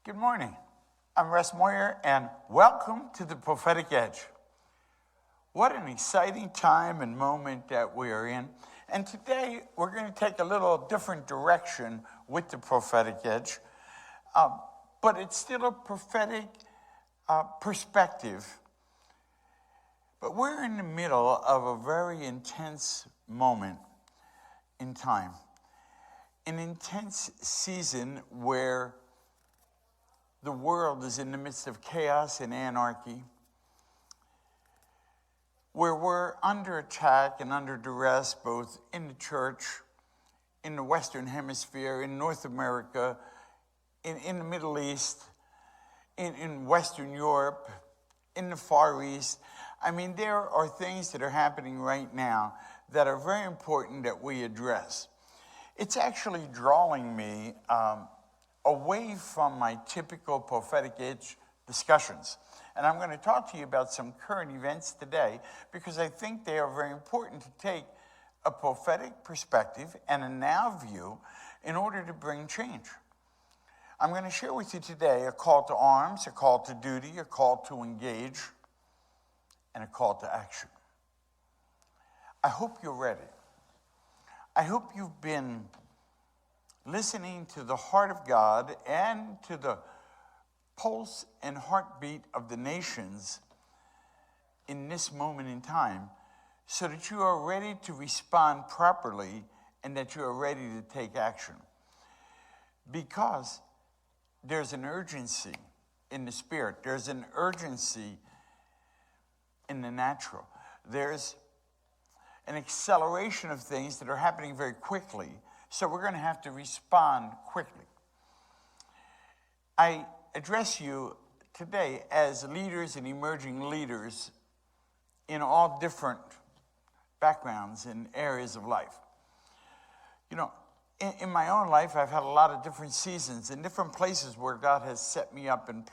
Good morning. I'm Russ Moyer, and welcome to the Prophetic Edge. What an exciting time and moment that we are in. And today, we're going to take a little different direction with the Prophetic Edge, but it's still a prophetic perspective. But we're in the middle of a very intense moment in time, an intense season where the world is in the midst of chaos and anarchy, where we're under attack and under duress, both in the church, in the Western Hemisphere, in North America, in the Middle East, in Western Europe, in the Far East. I mean, there are things that are happening right now that are very important that we address. It's actually drawing me away from my typical Prophetic Edge discussions. And I'm going to talk to you about some current events today because I think they are very important to take a prophetic perspective and a now view in order to bring change. I'm going to share with you today a call to arms, a call to duty, a call to engage, and a call to action. I hope you're ready. I hope you've been listening to the heart of God and to the pulse and heartbeat of the nations in this moment in time so that you are ready to respond properly and that you are ready to take action. Because there's an urgency in the spirit. There's an urgency in the natural. There's an acceleration of things that are happening very quickly. So we're going to have to respond quickly. I address you today as leaders and emerging leaders in all different backgrounds and areas of life. You know, in my own life, I've had a lot of different seasons in different places where God has set me up and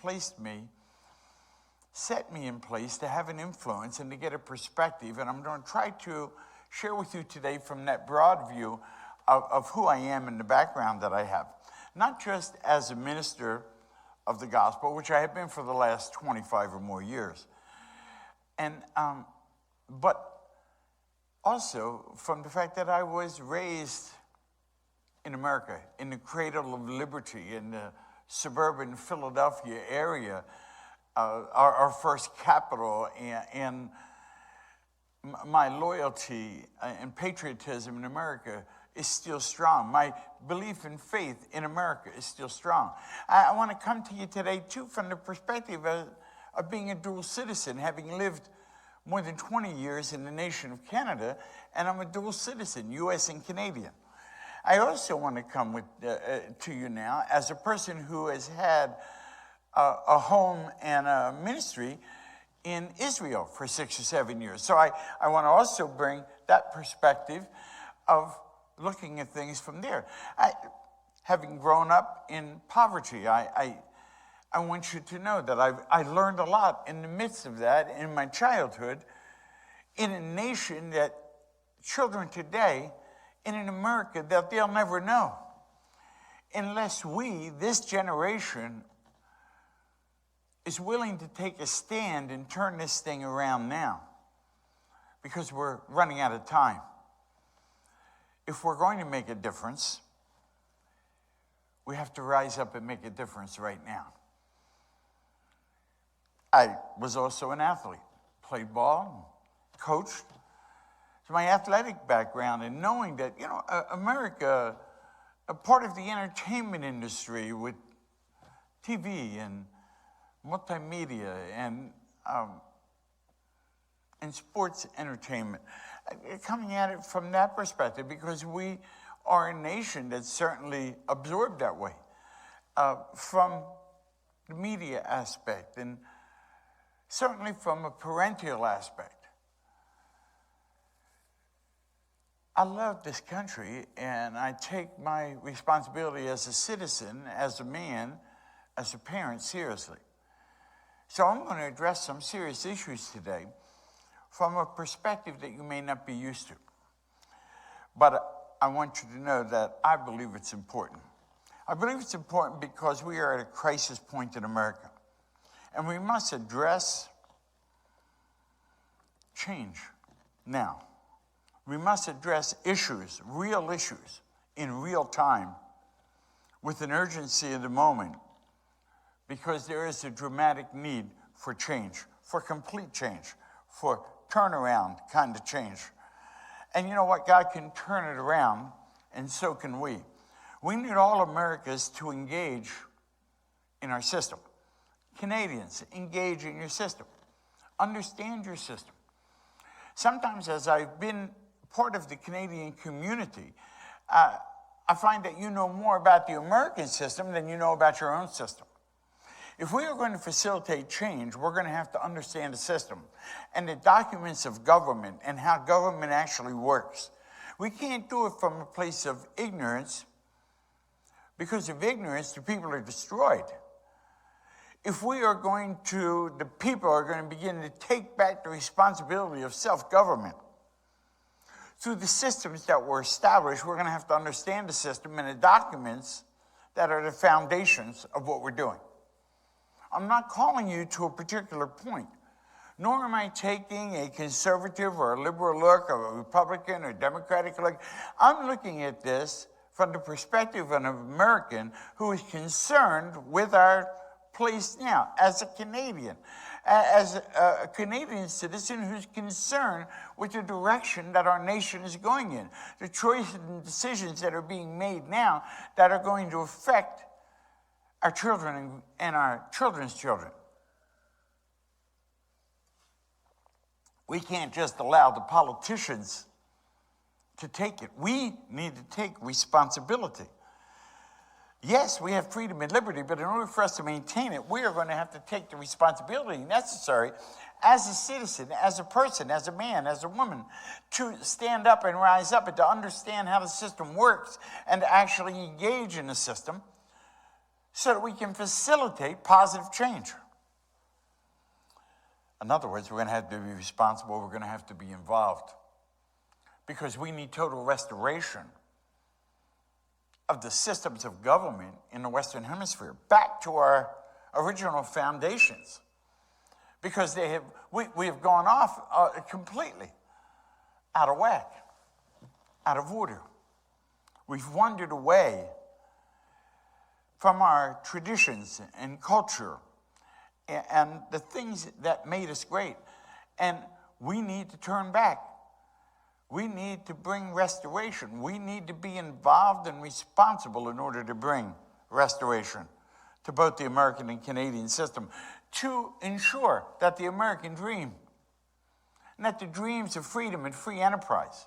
set me in place to have an influence and to get a perspective. And I'm going to try to share with you today from that broad view of who I am and the background that I have. Not just as a minister of the gospel, which I have been for the last 25 or more years, and but also from the fact that I was raised in America, in the cradle of liberty, in the suburban Philadelphia area, our first capital, and my loyalty and patriotism in America is still strong. My belief in faith in America is still strong. I want to come to you today, too, from the perspective of being a dual citizen, having lived more than 20 years in the nation of Canada, and I'm a dual citizen, U.S. and Canadian. I also want to come to you now as a person who has had a home and a ministry in Israel for 6 or 7 years. So I want to also bring that perspective of looking at things from there. Having grown up in poverty, I want you to know that I learned a lot in the midst of that in my childhood, in a nation that children today, in America, that they'll never know unless we, this generation, is willing to take a stand and turn this thing around now, because we're running out of time. If we're going to make a difference, we have to rise up and make a difference right now. I was also an athlete, played ball, coached. So my athletic background and knowing that, you know, America, a part of the entertainment industry with TV and multimedia and sports entertainment, coming at it from that perspective, because we are a nation that's certainly absorbed that way from the media aspect and certainly from a parental aspect. I love this country, and I take my responsibility as a citizen, as a man, as a parent seriously. So I'm going to address some serious issues today from a perspective that you may not be used to. But I want you to know that I believe it's important. I believe it's important because we are at a crisis point in America, and we must address change now. We must address issues, real issues, in real time, with an urgency of the moment, because there is a dramatic need for change, for complete change, for turnaround kind of change. And you know what? God can turn it around, and so can we. We need all Americans to engage in our system. Canadians, engage in your system. Understand your system. Sometimes, as I've been part of the Canadian community, I find that you know more about the American system than you know about your own system. If we are going to facilitate change, we're going to have to understand the system and the documents of government and how government actually works. We can't do it from a place of ignorance. Because of ignorance, the people are destroyed. If the people are going to begin to take back the responsibility of self-government, through the systems that were established, we're going to have to understand the system and the documents that are the foundations of what we're doing. I'm not calling you to a particular point, nor am I taking a conservative or a liberal look or a Republican or Democratic look. I'm looking at this from the perspective of an American who is concerned with our place now, as a Canadian, as a Canadian citizen who's concerned with the direction that our nation is going in, the choices and decisions that are being made now that are going to affect our children and our children's children. We can't just allow the politicians to take it. We need to take responsibility. Yes, we have freedom and liberty, but in order for us to maintain it, we are going to have to take the responsibility necessary as a citizen, as a person, as a man, as a woman, to stand up and rise up and to understand how the system works and to actually engage in the system so that we can facilitate positive change. In other words, we're going to have to be responsible. We're going to have to be involved because we need total restoration of the systems of government in the Western Hemisphere back to our original foundations, because we have gone off completely out of whack, out of order. We've wandered away from our traditions and culture and the things that made us great, and we need to turn back. We need to bring restoration. We need to be involved and responsible in order to bring restoration to both the American and Canadian system, to ensure that the American dream and that the dreams of freedom and free enterprise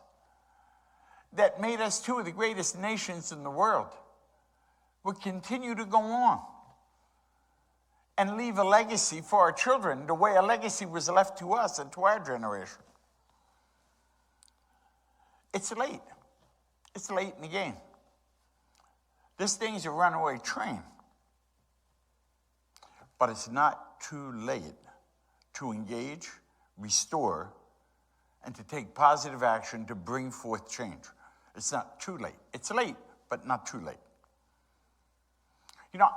that made us two of the greatest nations in the world would continue to go on and leave a legacy for our children the way a legacy was left to us and to our generation. It's late. It's late in the game. This thing's a runaway train. But it's not too late to engage, restore, and to take positive action to bring forth change. It's not too late. It's late, but not too late. You know,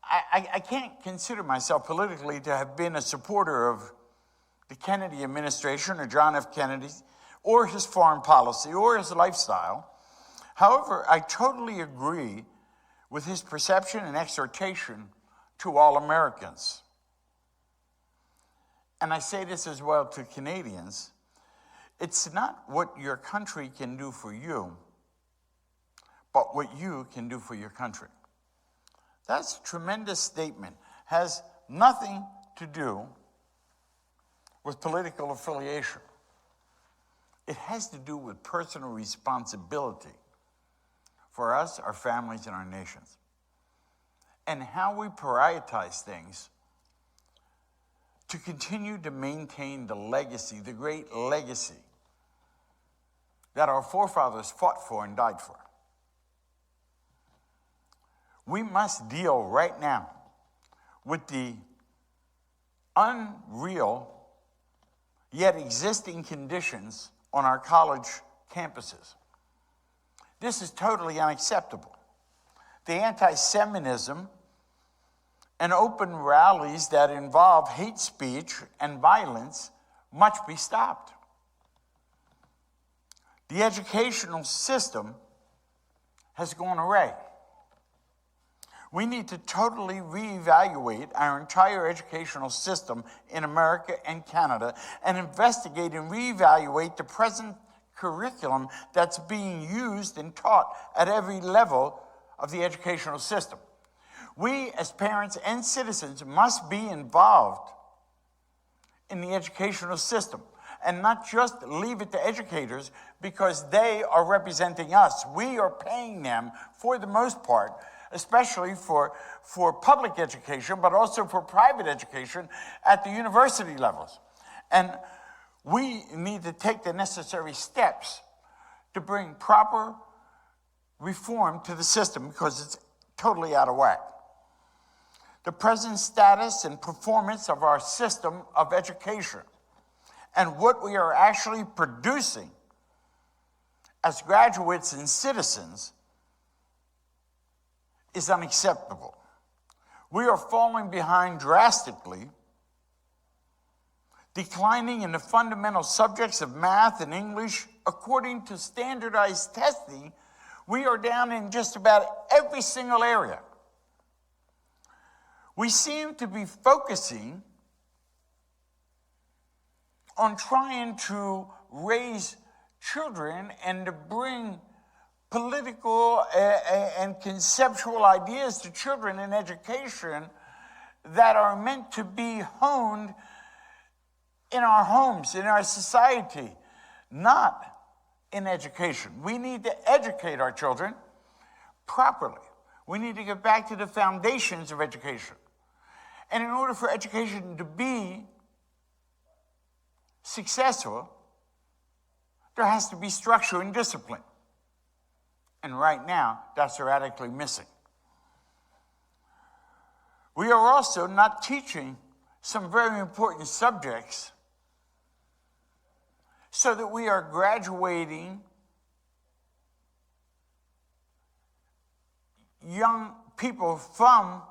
I can't consider myself politically to have been a supporter of the Kennedy administration or John F. Kennedy or his foreign policy or his lifestyle. However, I totally agree with his perception and exhortation to all Americans. And I say this as well to Canadians. It's not what your country can do for you, but what you can do for your country. That's a tremendous statement. Has nothing to do with political affiliation. It has to do with personal responsibility for us, our families, and our nations. And how we prioritize things to continue to maintain the legacy, the great legacy that our forefathers fought for and died for. We must deal right now with the unreal yet existing conditions on our college campuses. This is totally unacceptable. the anti-Semitism and open rallies that involve hate speech and violence must be stopped. The educational system has gone awry. We need to totally reevaluate our entire educational system in America and Canada and investigate and reevaluate the present curriculum that's being used and taught at every level of the educational system. We, as parents and citizens, must be involved in the educational system and not just leave it to educators because they are representing us. We are paying them for the most part, especially for public education, but also for private education at the university levels. And we need to take the necessary steps to bring proper reform to the system because it's totally out of whack. The present status and performance of our system of education and what we are actually producing as graduates and citizens is unacceptable. We are falling behind drastically, declining in the fundamental subjects of math and English. According to standardized testing, we are down in just about every single area. We seem to be focusing on trying to raise children and to bring political and conceptual ideas to children in education that are meant to be honed in our homes, in our society, not in education. We need to educate our children properly. We need to get back to the foundations of education. And in order for education to be successful, there has to be structure and discipline. And right now, that's radically missing. We are also not teaching some very important subjects so that we are graduating young people from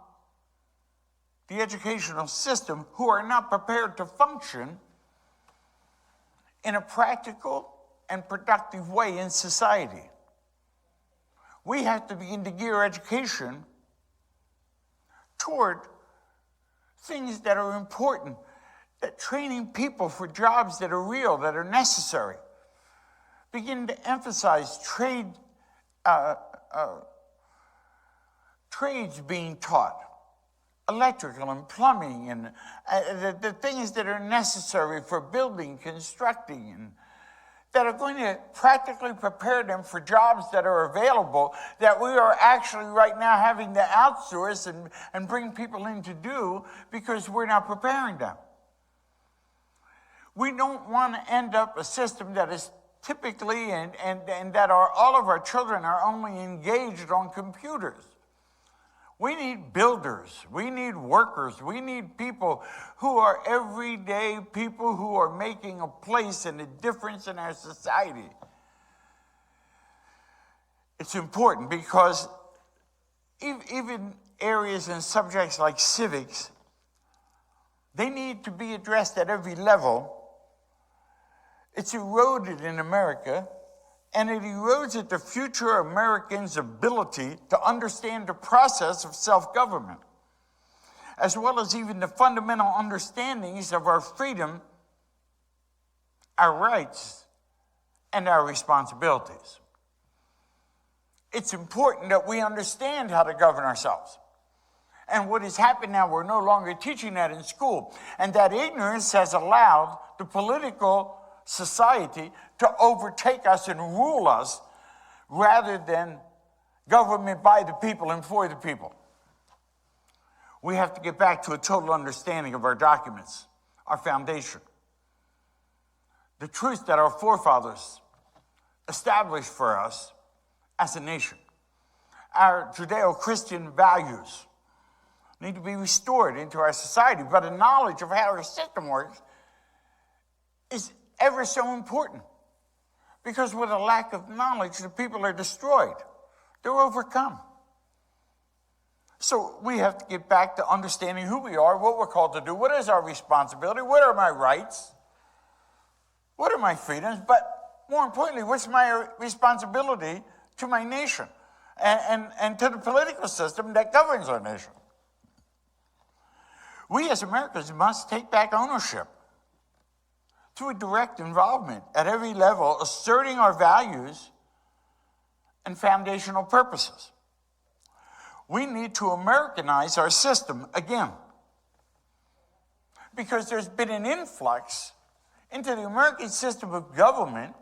the educational system who are not prepared to function in a practical and productive way in society. We have to begin to gear education toward things that are important, that training people for jobs that are real, that are necessary. Begin to emphasize trades being taught, electrical and plumbing, and the things that are necessary for building, constructing, and that are going to practically prepare them for jobs that are available that we are actually right now having to outsource and bring people in to do because we're not preparing them. We don't want to end up a system that is typically and that all of our children are only engaged on computers. We need builders, we need workers, we need people who are everyday people who are making a place and a difference in our society. It's important because even areas and subjects like civics, they need to be addressed at every level. It's eroded in America, and it erodes at the future Americans' ability to understand the process of self-government, as well as even the fundamental understandings of our freedom, our rights, and our responsibilities. It's important that we understand how to govern ourselves. And what has happened now, we're no longer teaching that in school. And that ignorance has allowed the political society to overtake us and rule us rather than government by the people and for the people. We have to get back to a total understanding of our documents, our foundation, the truth that our forefathers established for us as a nation. Our Judeo-Christian values need to be restored into our society, but a knowledge of how our system works is ever so important. Because with a lack of knowledge, the people are destroyed. They're overcome. So we have to get back to understanding who we are, what we're called to do, what is our responsibility, what are my rights, what are my freedoms, but more importantly, what's my responsibility to my nation and to the political system that governs our nation. We as Americans must take back ownership through a direct involvement at every level, asserting our values and foundational purposes. We need to Americanize our system again, because there's been an influx into the American system of government,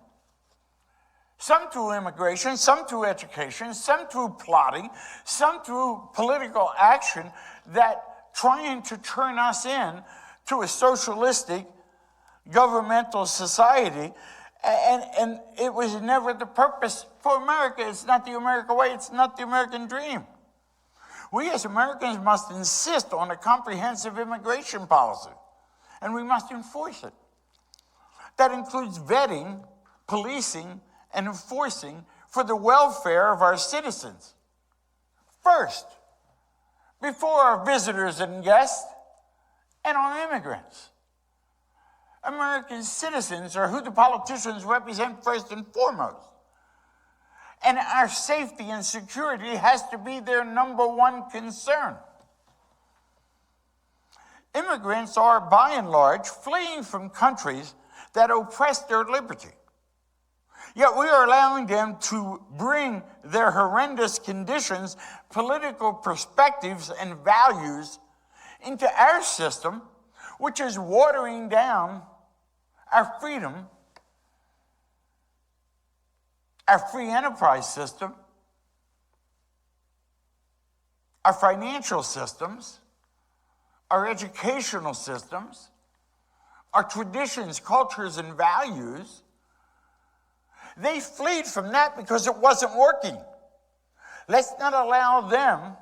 some through immigration, some through education, some through plotting, some through political action, that trying to turn us in to a socialistic governmental society. And it was never the purpose for America. It's not the American way. It's not the American dream. We as Americans must insist on a comprehensive immigration policy, and we must enforce it. That includes vetting, policing, and enforcing for the welfare of our citizens first, before our visitors and guests and our immigrants. American citizens are who the politicians represent first and foremost. And our safety and security has to be their number one concern. Immigrants are, by and large, fleeing from countries that oppress their liberty. Yet we are allowing them to bring their horrendous conditions, political perspectives, and values into our system, which is watering down our freedom, our free enterprise system, our financial systems, our educational systems, our traditions, cultures, and values. They fled from that because it wasn't working. Let's not allow them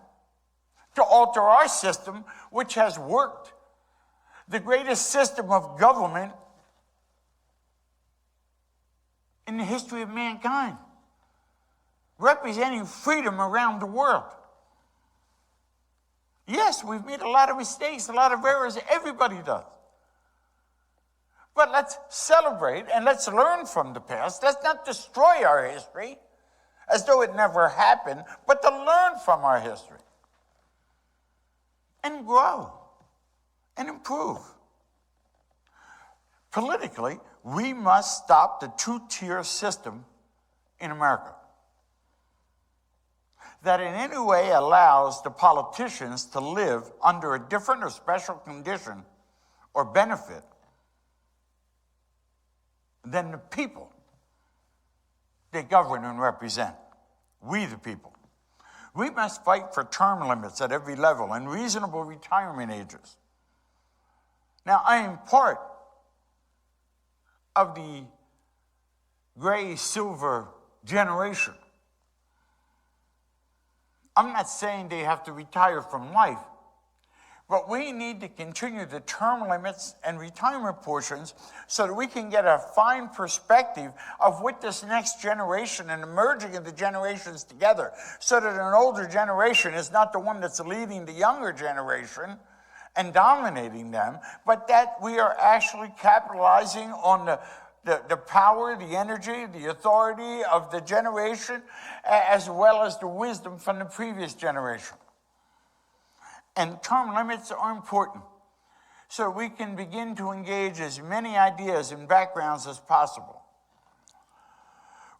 to alter our system, which has worked. The greatest system of government in the history of mankind, representing freedom around the world. Yes, we've made a lot of mistakes, a lot of errors. Everybody does. But let's celebrate and let's learn from the past. Let's not destroy our history as though it never happened, but to learn from our history and grow and improve. Politically, we must stop the two-tier system in America that in any way allows the politicians to live under a different or special condition or benefit than the people they govern and represent. We the people. We must fight for term limits at every level and reasonable retirement ages. Now, I am part of the gray-silver generation. I'm not saying they have to retire from life, but we need to continue the term limits and retirement portions so that we can get a fine perspective of what this next generation and the merging of the generations together, so that an older generation is not the one that's leading the younger generation and dominating them, but that we are actually capitalizing on the power, the energy, the authority of the generation, as well as the wisdom from the previous generation. And term limits are important, so we can begin to engage as many ideas and backgrounds as possible.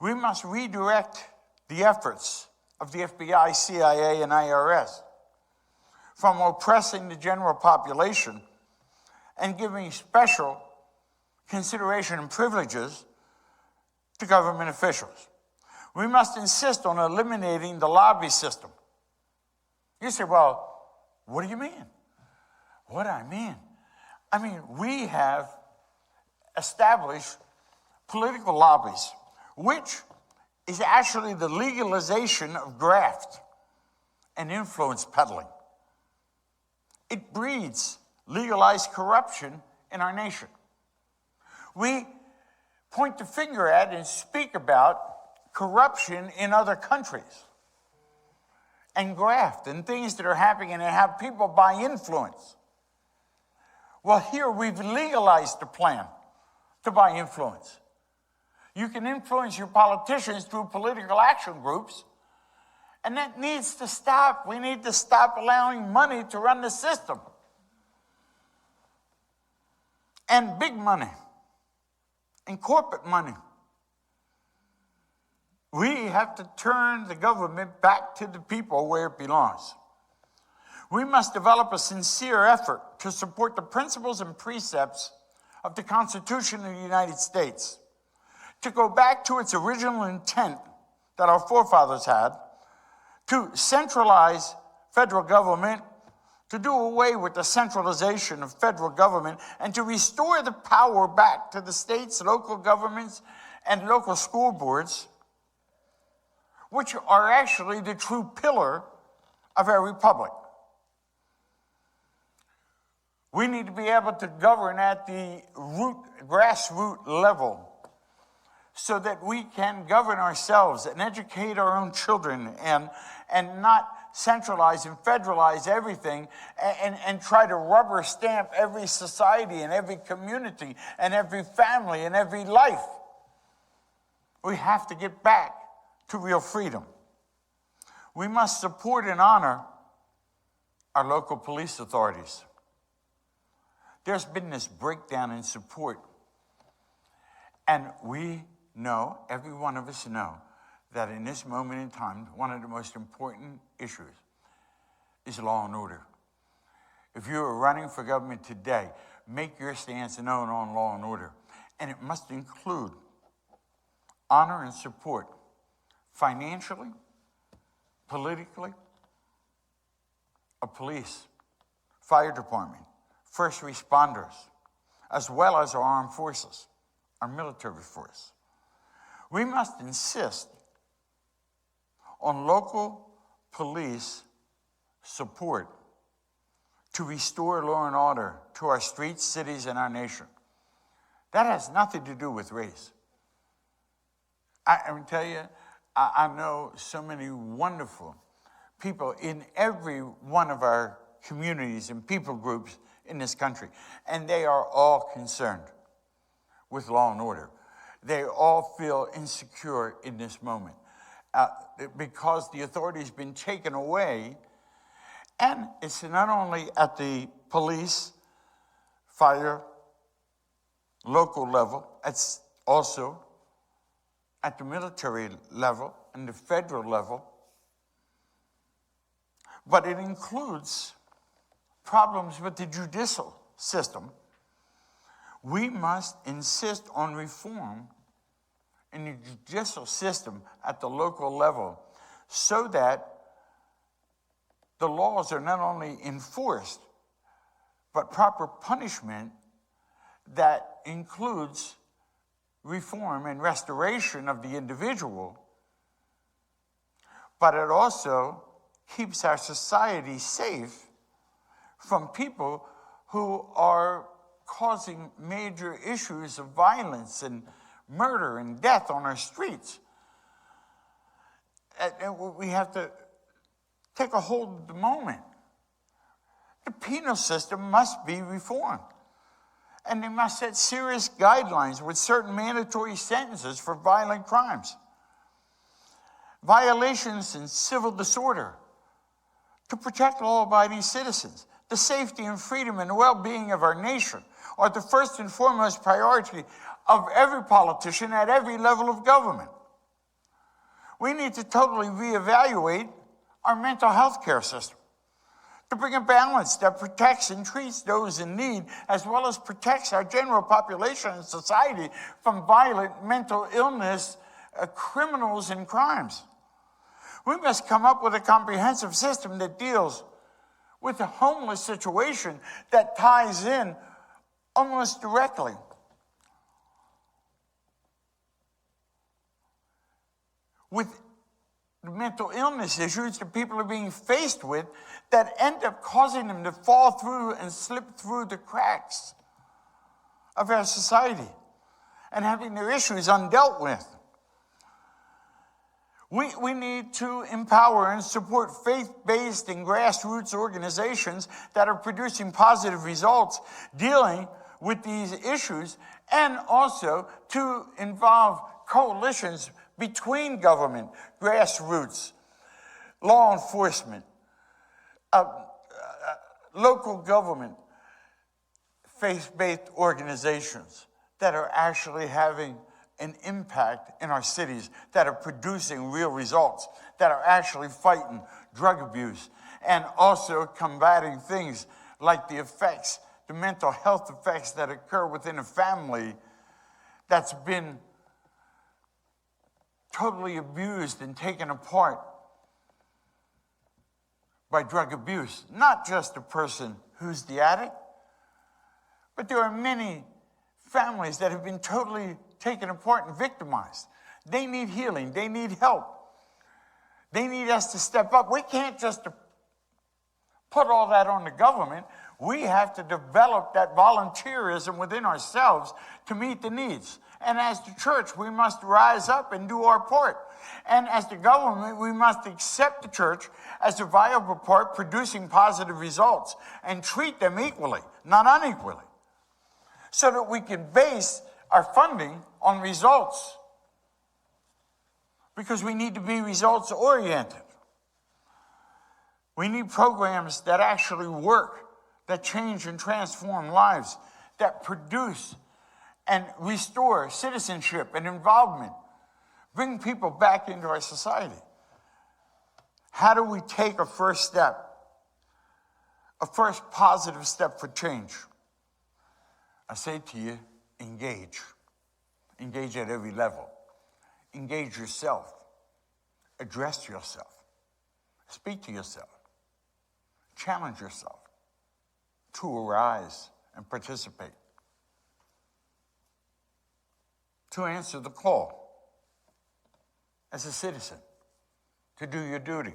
We must redirect the efforts of the FBI, CIA, and IRS from oppressing the general population and giving special consideration and privileges to government officials. We must insist on eliminating the lobby system. You say, well, what do you mean? What do I mean? I mean, we have established political lobbies, which is actually the legalization of graft and influence peddling. It breeds legalized corruption in our nation. We point the finger at and speak about corruption in other countries. and graft and things that are happening and have people by influence. Well, here we've legalized the plan to buy influence. You can influence your politicians through political action groups, and that needs to stop. We need to stop allowing money to run the system. And big money, and corporate money. We have to turn the government back to the people where it belongs. We must develop a sincere effort to support the principles and precepts of the Constitution of the United States, to go back to its original intent that our forefathers had, to centralize federal government, to do away with the centralization of federal government, and to restore the power back to the states, local governments, and local school boards, which are actually the true pillar of our republic. We need to be able to govern at the grassroots level so that we can govern ourselves and educate our own children and not centralize and federalize everything and try to rubber stamp every society and every community and every family and every life. We have to get back to real freedom. We must support and honor our local police authorities. There's been this breakdown in support. And we know, every one of us know, that in this moment in time, one of the most important issues is law and order. If you are running for government today, make your stance known on law and order. And it must include honor and support financially, politically, of police, fire department, first responders, as well as our armed forces, our military force. We must insist on local police support to restore law and order to our streets, cities, and our nation. That has nothing to do with race. I can tell you, I know so many wonderful people in every one of our communities and people groups in this country, and they are all concerned with law and order. They all feel insecure in this moment because the authority has been taken away, and it's not only at the police, fire, local level, it's also at the military level and the federal level, but it includes problems with the judicial system. We must insist on reform in the judicial system at the local level so that the laws are not only enforced, but proper punishment that includes reform and restoration of the individual, but it also keeps our society safe from people who are causing major issues of violence and murder and death on our streets. And we have to take a hold of the moment. The penal system must be reformed. And they must set serious guidelines with certain mandatory sentences for violent crimes. Violations and civil disorder to protect law-abiding citizens. The safety and freedom and well-being of our nation are the first and foremost priority of every politician at every level of government. We need to totally reevaluate our mental health care system to bring a balance that protects and treats those in need, as well as protects our general population and society from violent mental illness, criminals, and crimes. We must come up with a comprehensive system that deals with the homeless situation that ties in almost directly with the mental illness issues that people are being faced with that end up causing them to fall through and slip through the cracks of our society and having their issues undealt with. We need to empower and support faith-based and grassroots organizations that are producing positive results dealing with these issues, and also to involve coalitions between government, grassroots, law enforcement, local government, faith-based organizations that are actually having an impact in our cities, that are producing real results, that are actually fighting drug abuse, and also combating things like the effects, the mental health effects that occur within a family that's been totally abused and taken apart by drug abuse. Not just the person who's the addict, but there are many families that have been totally taken apart and victimized. They need healing. They need help. They need us to step up. We can't just put all that on the government. We have to develop that volunteerism within ourselves to meet the needs. And as the church, we must rise up and do our part. And as the government, we must accept the church as a viable part producing positive results and treat them equally, not unequally, so that we can base our funding on results, because we need to be results oriented. We need programs that actually work, that change and transform lives, that produce and restore citizenship and involvement, bring people back into our society. How do we take a first step, a first positive step for change? I say to you, engage. Engage at every level. Engage yourself. Address yourself. Speak to yourself. Challenge yourself to arise and participate. To answer the call as a citizen, to do your duty,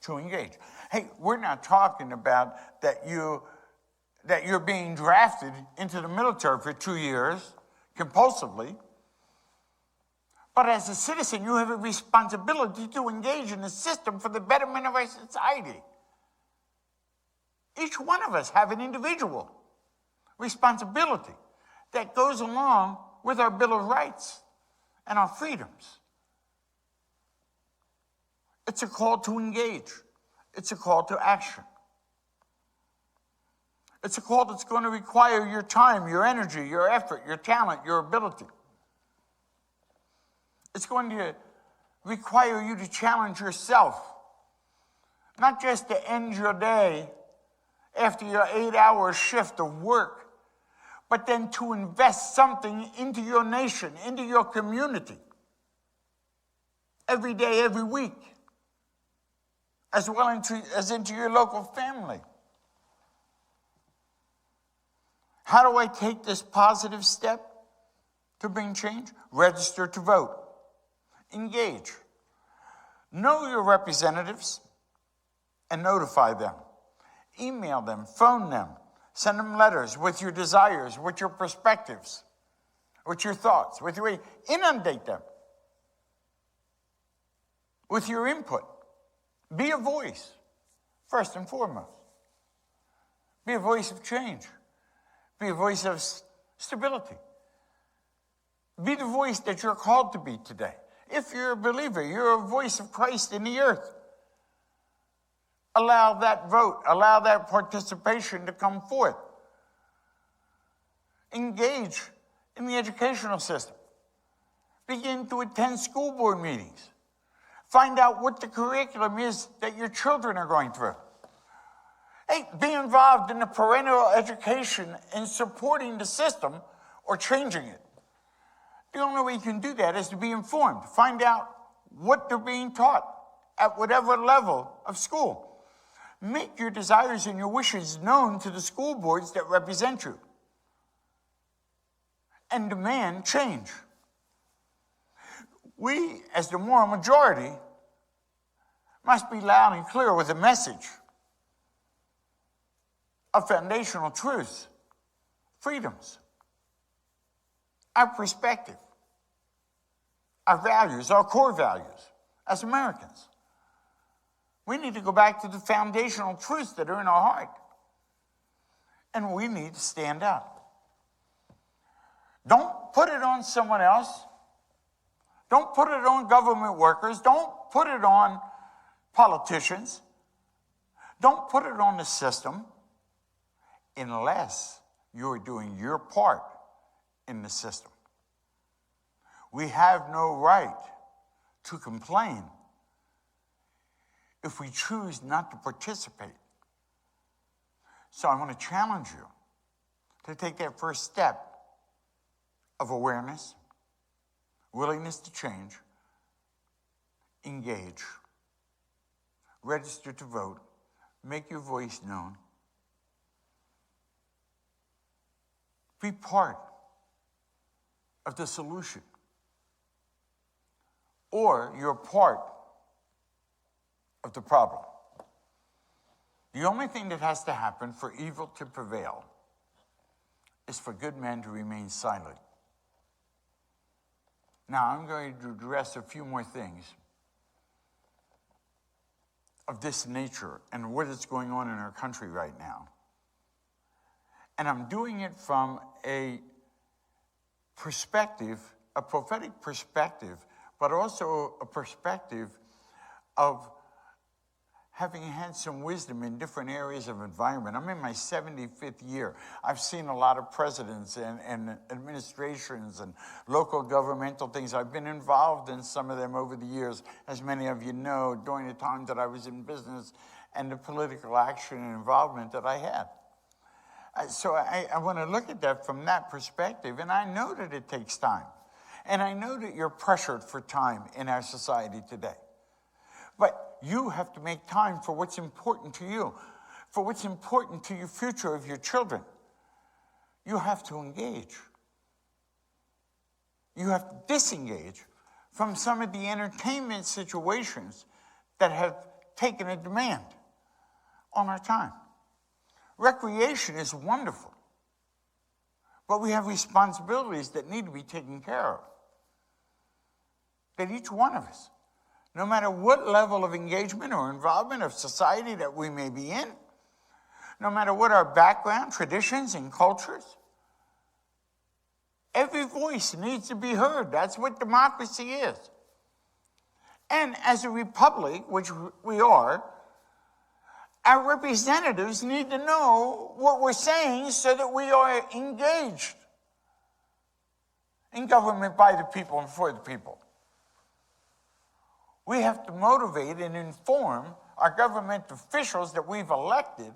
to engage. Hey, we're not talking about that you're being drafted into the military for 2 years compulsively. But as a citizen, you have a responsibility to engage in the system for the betterment of our society. Each one of us have an individual responsibility that goes along with our Bill of Rights and our freedoms. It's a call to engage. It's a call to action. It's a call that's going to require your time, your energy, your effort, your talent, your ability. It's going to require you to challenge yourself, not just to end your day after your 8-hour shift of work, but then to invest something into your nation, into your community, every day, every week, as well as into your local family. How do I take this positive step to bring change? Register to vote. Engage. Know your representatives and notify them. Email them, phone them, send them letters with your desires, with your perspectives, with your thoughts, with your inundate them with your input. Be a voice, first and foremost. Be a voice of change. Be a voice of stability. Be the voice that you're called to be today. If you're a believer, you're a voice of Christ in the earth. Allow that vote, allow that participation to come forth. Engage in the educational system. Begin to attend school board meetings. Find out what the curriculum is that your children are going through. Hey, be involved in the parental education in supporting the system or changing it. The only way you can do that is to be informed. Find out what they're being taught at whatever level of school. Make your desires and your wishes known to the school boards that represent you. And demand change. We, as the moral majority, must be loud and clear with a message of foundational truths, freedoms, our perspective, our values, our core values as Americans. We need to go back to the foundational truths that are in our heart. And we need to stand up. Don't put it on someone else. Don't put it on government workers. Don't put it on politicians. Don't put it on the system unless you're doing your part in the system. We have no right to complain if we choose not to participate. So I want to challenge you to take that first step of awareness, willingness to change, engage, register to vote, make your voice known, be part of the solution, or you're part of the problem. The only thing that has to happen for evil to prevail is for good men to remain silent. Now, I'm going to address a few more things of this nature and what is going on in our country right now. And I'm doing it from a perspective, a prophetic perspective, but also a perspective of having had some wisdom in different areas of environment. I'm in my 75th year. I've seen a lot of presidents and administrations and local governmental things. I've been involved in some of them over the years, as many of you know, during the time that I was in business and the political action and involvement that I had. So I want to look at that from that perspective, and I know that it takes time. And I know that you're pressured for time in our society today. But you have to make time for what's important to you, for what's important to your future of your children. You have to engage. You have to disengage from some of the entertainment situations that have taken a demand on our time. Recreation is wonderful, but we have responsibilities that need to be taken care of. That each one of us, no matter what level of engagement or involvement of society that we may be in, no matter what our background, traditions, and cultures, every voice needs to be heard. That's what democracy is. And as a republic, which we are, our representatives need to know what we're saying so that we are engaged in government by the people and for the people. We have to motivate and inform our government officials that we've elected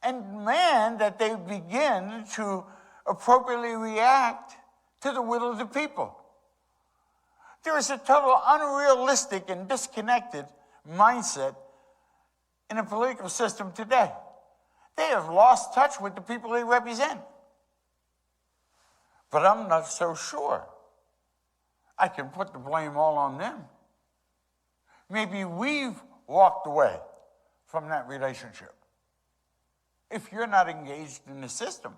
and demand that they begin to appropriately react to the will of the people. There is a total unrealistic and disconnected mindset in the political system today. They have lost touch with the people they represent. But I'm not so sure I can put the blame all on them. Maybe we've walked away from that relationship. If you're not engaged in the system,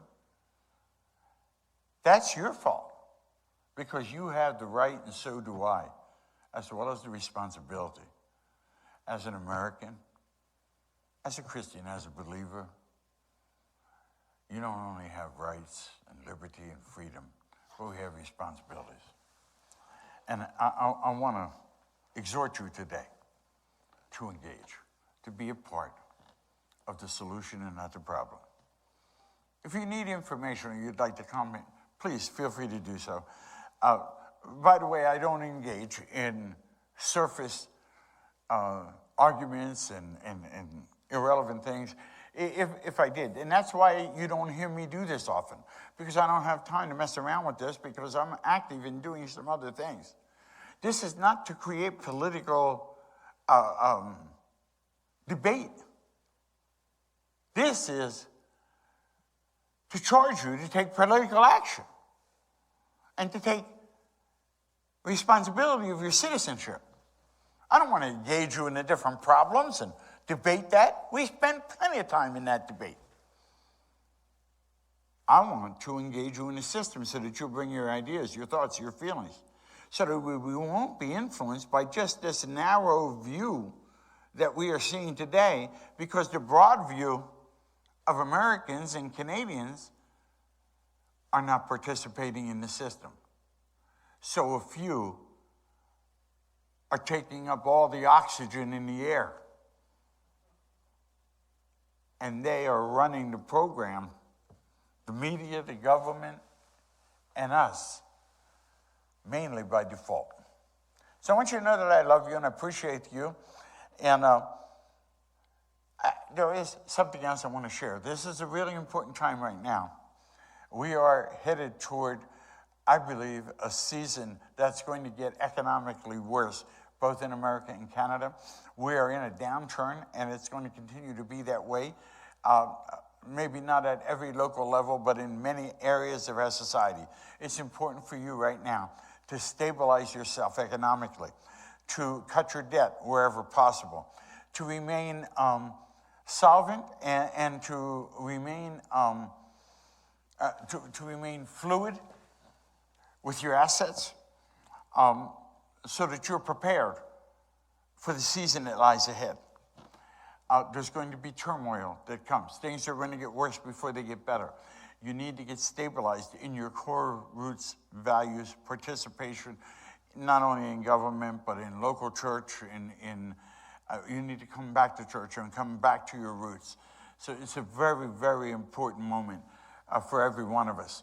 that's your fault, because you have the right, and so do I, as well as the responsibility as an American, as a Christian, as a believer. You don't only have rights and liberty and freedom, but we have responsibilities. And I want to exhort you today to engage, to be a part of the solution and not the problem. If you need information or you'd like to comment, please feel free to do so. By the way, I don't engage in surface arguments and irrelevant things. If I did, and that's why you don't hear me do this often, because I don't have time to mess around with this, because I'm active in doing some other things. This is not to create political debate. This is to charge you to take political action and to take responsibility of your citizenship. I don't want to engage you in the different problems and debate that. We spend plenty of time in that debate. I want to engage you in the system so that you'll bring your ideas, your thoughts, your feelings so that we won't be influenced by just this narrow view that we are seeing today, because the broad view of Americans and Canadians are not participating in the system. So a few are taking up all the oxygen in the air, and they are running the program, the media, the government, and us, mainly by default. So I want you to know that I love you and I appreciate you. And there is something else I want to share. This is a really important time right now. We are headed toward, I believe, a season that's going to get economically worse, both in America and Canada. We are in a downturn, and it's going to continue to be that way. Maybe not at every local level, but in many areas of our society. It's important for you right now to stabilize yourself economically, to cut your debt wherever possible, to remain solvent and to remain fluid with your assets, so that you're prepared for the season that lies ahead. There's going to be turmoil that comes. Things are going to get worse before they get better. You need to get stabilized in your core roots, values, participation, not only in government, but in local church. You need to come back to church and come back to your roots. So it's a very, very important moment for every one of us.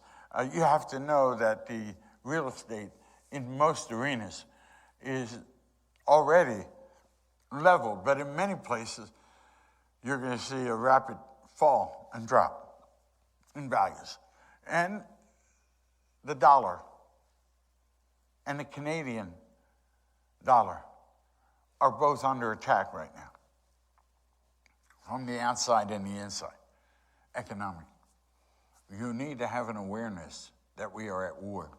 You have to know that the real estate in most arenas is already leveled, but in many places, you're going to see a rapid fall and drop in values. And the dollar and the Canadian dollar are both under attack right now, from the outside and the inside, economic. You need to have an awareness that we are at war,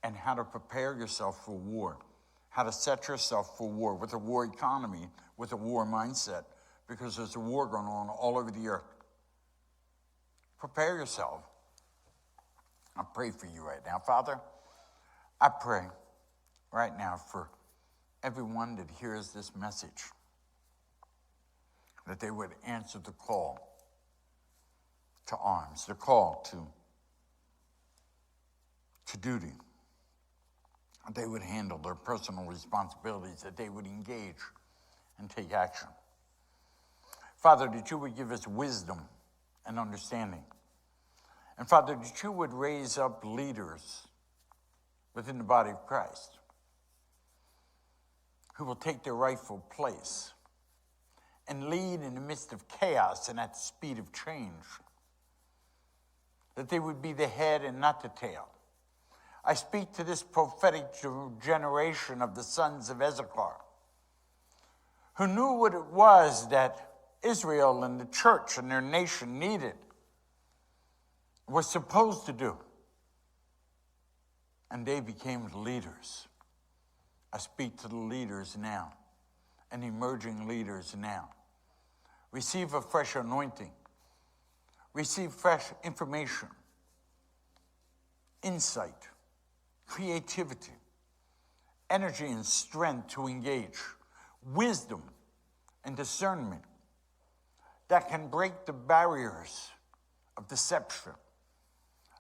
and how to prepare yourself for war, how to set yourself for war with a war economy, with a war mindset, because there's a war going on all over the earth. Prepare yourself. I pray for you right now. Father, I pray right now for everyone that hears this message, that they would answer the call to arms, the call to duty, that they would handle their personal responsibilities, that they would engage and take action. Father, that you would give us wisdom and understanding. And Father, that you would raise up leaders within the body of Christ who will take their rightful place and lead in the midst of chaos and at the speed of change. That they would be the head and not the tail. I speak to this prophetic generation of the sons of Issachar, who knew what it was that Israel and the church and their nation needed, was supposed to do. And they became leaders. I speak to the leaders now and emerging leaders now. Receive a fresh anointing. Receive fresh information, insight, creativity, energy and strength to engage, wisdom and discernment that can break the barriers of deception.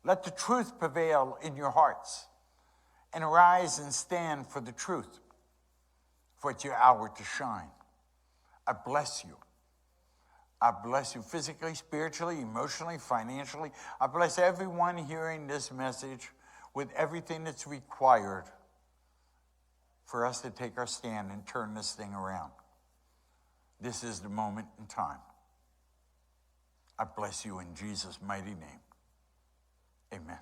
Let the truth prevail in your hearts, and arise and stand for the truth, for it's your hour to shine. I bless you. I bless you physically, spiritually, emotionally, financially. I bless everyone hearing this message with everything that's required for us to take our stand and turn this thing around. This is the moment in time. I bless you in Jesus' mighty name. Amen.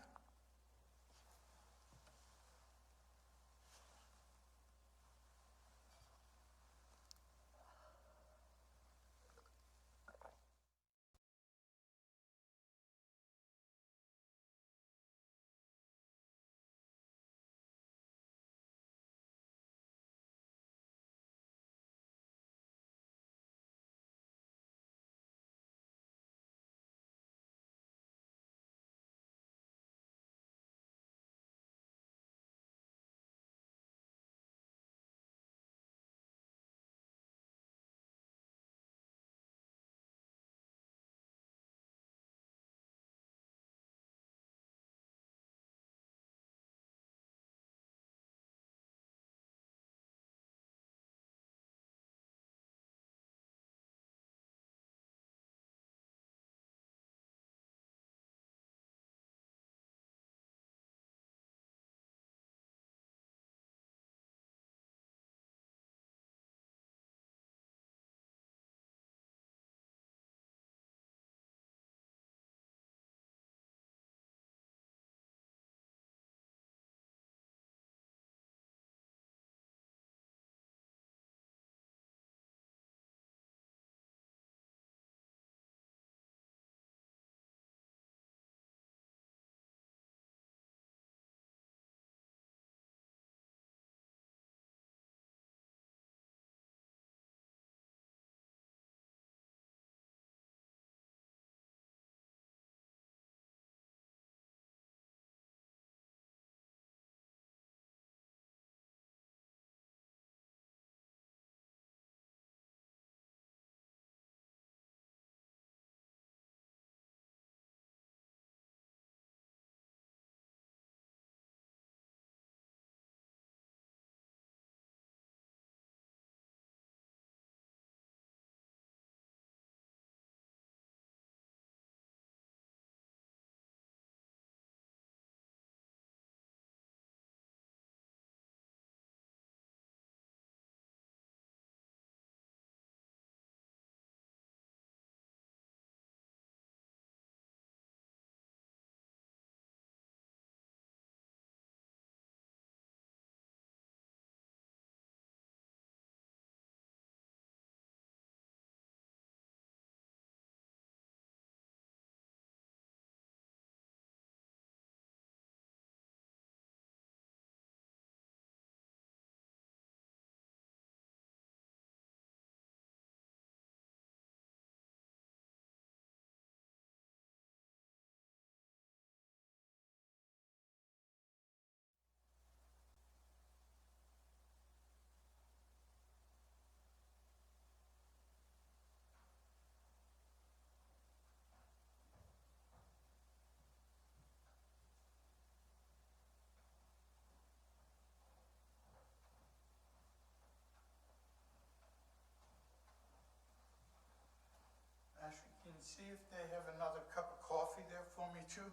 see if they have another cup of coffee there for me too?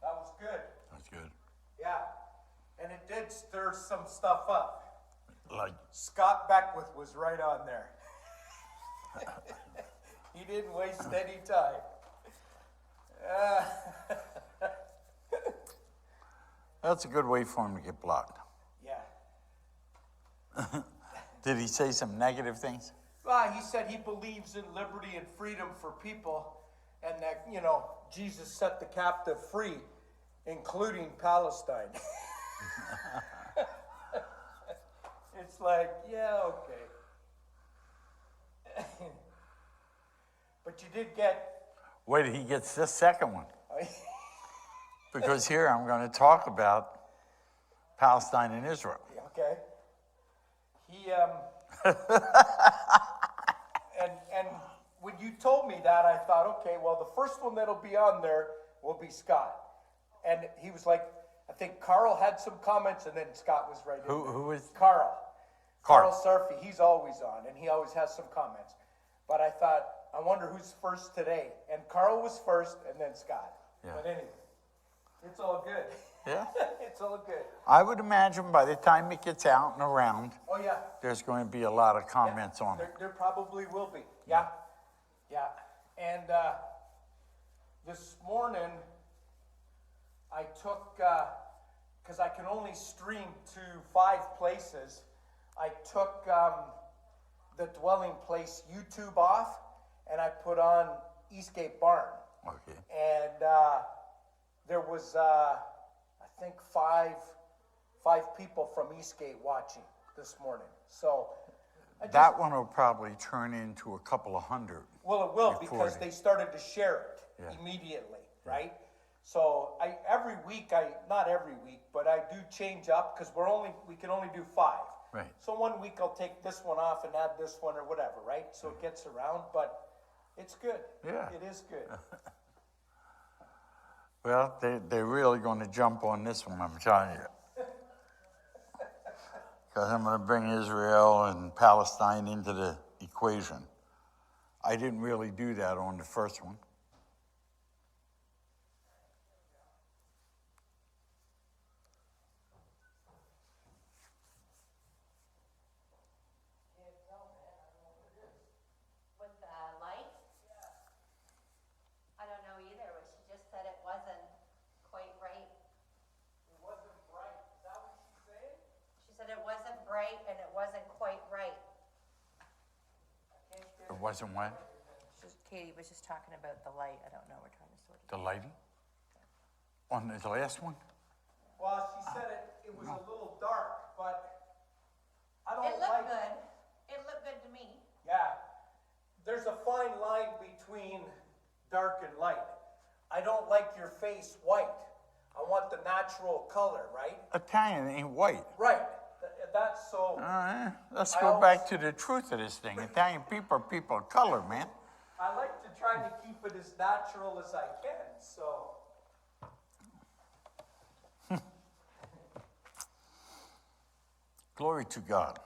That was good. That's good. Yeah. And it did stir some stuff up. Like, Scott Beckwith was right on there. He didn't waste any time. that's a good way for him to get blocked. Yeah. Did he say some negative things? Well, he said he believes in liberty and freedom for people, and that, you know, Jesus set the captive free, including Palestine. It's like, yeah, okay. But you did get... Wait till he gets this second one. Because here I'm going to talk about Palestine and Israel. Okay. He, and when you told me that, I thought, okay, well, the first one that'll be on there will be Scott. And he was like, I think Carl had some comments, and then Scott was right in there. Who is? Carl. Carl. Surfy, he's always on, and he always has some comments. But I thought, I wonder who's first today. And Carl was first, and then Scott. Yeah. But anyway, it's all good. Yeah? It's all good. I would imagine by the time it gets out and around, Oh, yeah. there's going to be a lot of comments on it. There probably will be. Yeah. Yeah. And this morning, I took, because I can only stream to 5 places, I took the dwelling place YouTube off, and I put on Eastgate Barn. Okay. And there was, I think, five people from Eastgate watching this morning. So That one will probably turn into a couple of hundred. well, it will, before because it- they started to share it Yeah. immediately, right? So every week, not every week, but I do change up, because we can only do 5. Right. So one week I'll take this one off and add this one or whatever, right? So it gets around, but it's good. Yeah. It is good. Well, they're really going to jump on this one, I'm telling you. Because I'm going to bring Israel and Palestine into the equation. I didn't really do that on the first one. With the light? I don't know either, but she just said it wasn't quite right. It wasn't bright. Is that what she's saying? She said it wasn't bright and it wasn't quite right. It wasn't what? Katie was just talking about the light. I don't know, we're trying to sort it. The lighting? On the last one? Well, she said it was a little dark, but I don't It like. looked good. It looked good to me. Yeah, there's a fine line between dark and light. I don't like your face white. I want the natural color, right? Italian ain't white. Right. That's so. Let's I go always- back to the truth of this thing. Italian people are people of color, man. I like to try to keep it as natural as I can. So. Glory to God.